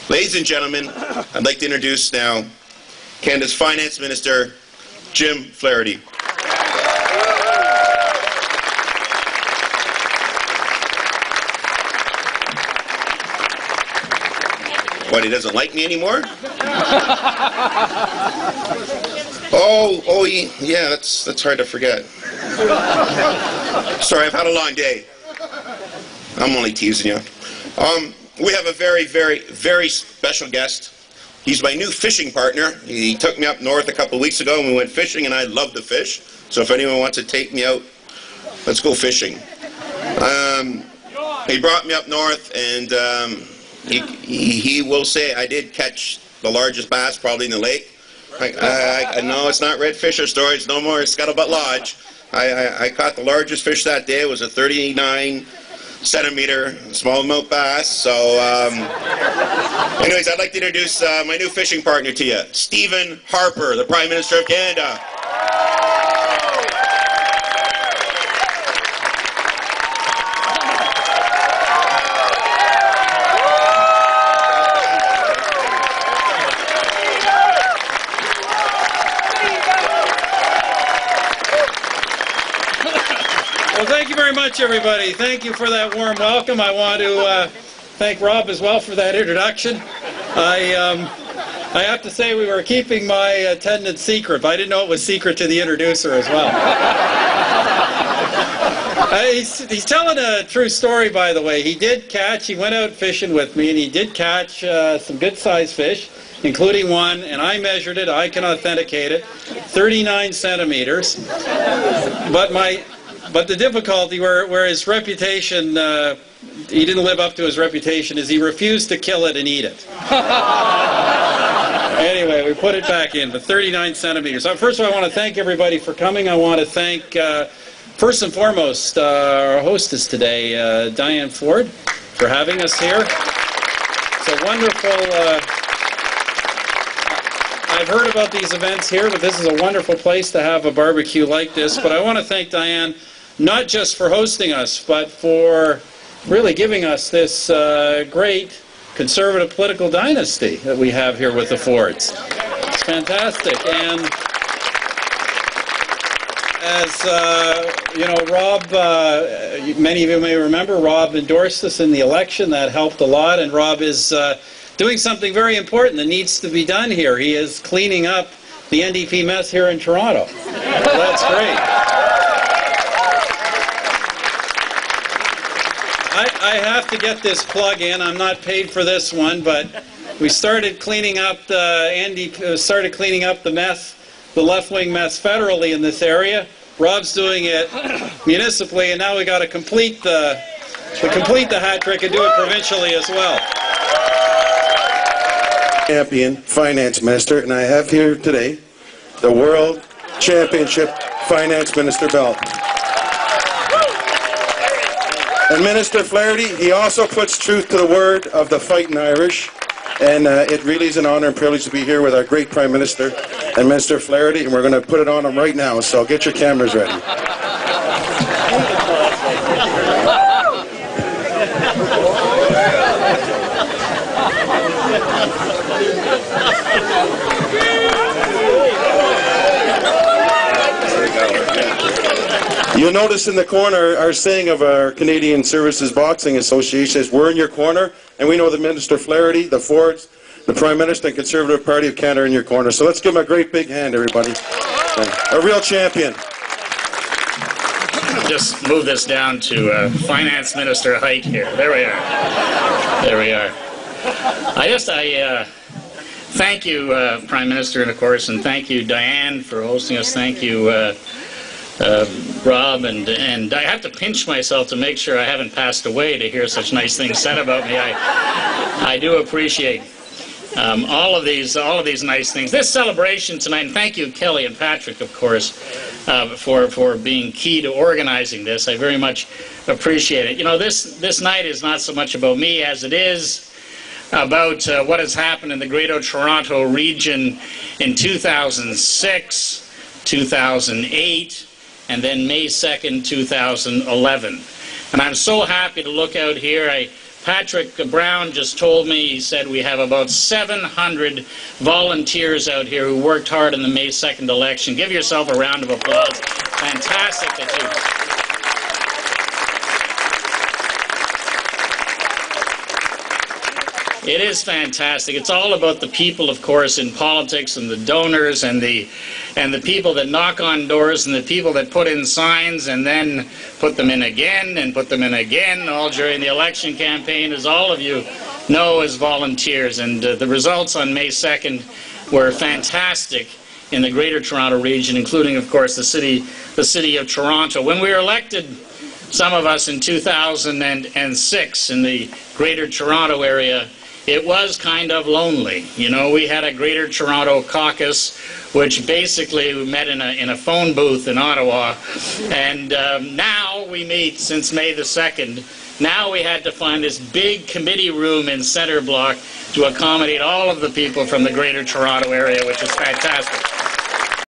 Ladies and gentlemen, I'd like to introduce now Canada's Finance Minister, Jim Flaherty. What, he doesn't like me anymore? Oh, yeah, that's hard to forget. Sorry, I've had a long day. I'm only teasing you. We have a very, very, very special guest. He's my new fishing partner. He took me up north a couple of weeks ago and we went fishing, and I love to fish. So if anyone wants to take me out, let's go fishing. He brought me up north, and he will say I did catch the largest bass probably in the lake. No, it's not Redfish or Storage no more. It's Scuttlebutt Lodge. I caught the largest fish that day. It was a 39-centimeter smallmouth bass. So, anyways, I'd like to introduce my new fishing partner to you, Stephen Harper, the Prime Minister of Canada. Well, thank you very much, everybody. Thank you for that warm welcome. I want to thank Rob as well for that introduction. I have to say we were keeping my attendance secret, but I didn't know it was secret to the introducer as well. He's telling a true story, by the way. He went out fishing with me, and he did catch some good-sized fish, including one, and I measured it, I can authenticate it, 39 centimeters. But the difficulty, where his reputation, he didn't live up to his reputation, is he refused to kill it and eat it. Anyway, we put it back in, the 39 centimeters. So first of all, I want to thank everybody for coming. I want to thank, first and foremost, our hostess today, Diane Ford, for having us here. It's a wonderful... I've heard about these events here, but this is a wonderful place to have a barbecue like this. But I want to thank Diane, not just for hosting us, but for really giving us this great conservative political dynasty that we have here with the Fords. It's fantastic. And as you know, Rob, many of you may remember, Rob endorsed us in the election. That helped a lot, and Rob is doing something very important that needs to be done here. He is cleaning up the NDP mess here in Toronto. That's great. I have to get this plug in. I'm not paid for this one, but we started cleaning up the mess, the left-wing mess federally in this area. Rob's doing it municipally, and now we got to complete the hat trick and do it provincially as well. Champion Finance Minister, and I have here today the World Championship Finance Minister belt. And Minister Flaherty, he also puts truth to the word of the fighting Irish, and it really is an honor and privilege to be here with our great Prime Minister and Minister Flaherty, and we're going to put it on him right now, so get your cameras ready. You'll notice in the corner our saying of our Canadian Services Boxing Association is, we're in your corner, and we know that Minister Flaherty, the Fords, the Prime Minister and Conservative Party of Canada are in your corner. So let's give him a great big hand, everybody. A real champion. Just move this down to Finance Minister height here. There we are. There we are. I thank you, Prime Minister, and of course, and thank you, Diane, for hosting us. Thank you, Rob, and I have to pinch myself to make sure I haven't passed away to hear such nice things said about me. I do appreciate all of these nice things. This celebration tonight, and thank you, Kelly and Patrick, of course, for being key to organizing this. I very much appreciate it. You know, this night is not so much about me as it is about what has happened in the Greater Toronto region in 2006, 2008, and then May 2nd, 2011. And I'm so happy to look out here. Patrick Brown just told me, he said we have about 700 volunteers out here who worked hard in the May 2nd election. Give yourself a round of applause. Fantastic that you... It is fantastic. It's all about the people, of course, in politics, and the donors, and the people that knock on doors, and the people that put in signs and then put them in again and put them in again, all during the election campaign, as all of you know, as volunteers. And the results on May 2nd were fantastic in the Greater Toronto region, including, of course, the city of Toronto. When we were elected, some of us in 2006 in the Greater Toronto area, it was kind of lonely. You know, we had a Greater Toronto caucus, which basically we met in a phone booth in Ottawa, and now we meet since May the 2nd. Now we had to find this big committee room in Centre Block to accommodate all of the people from the Greater Toronto area, which is fantastic.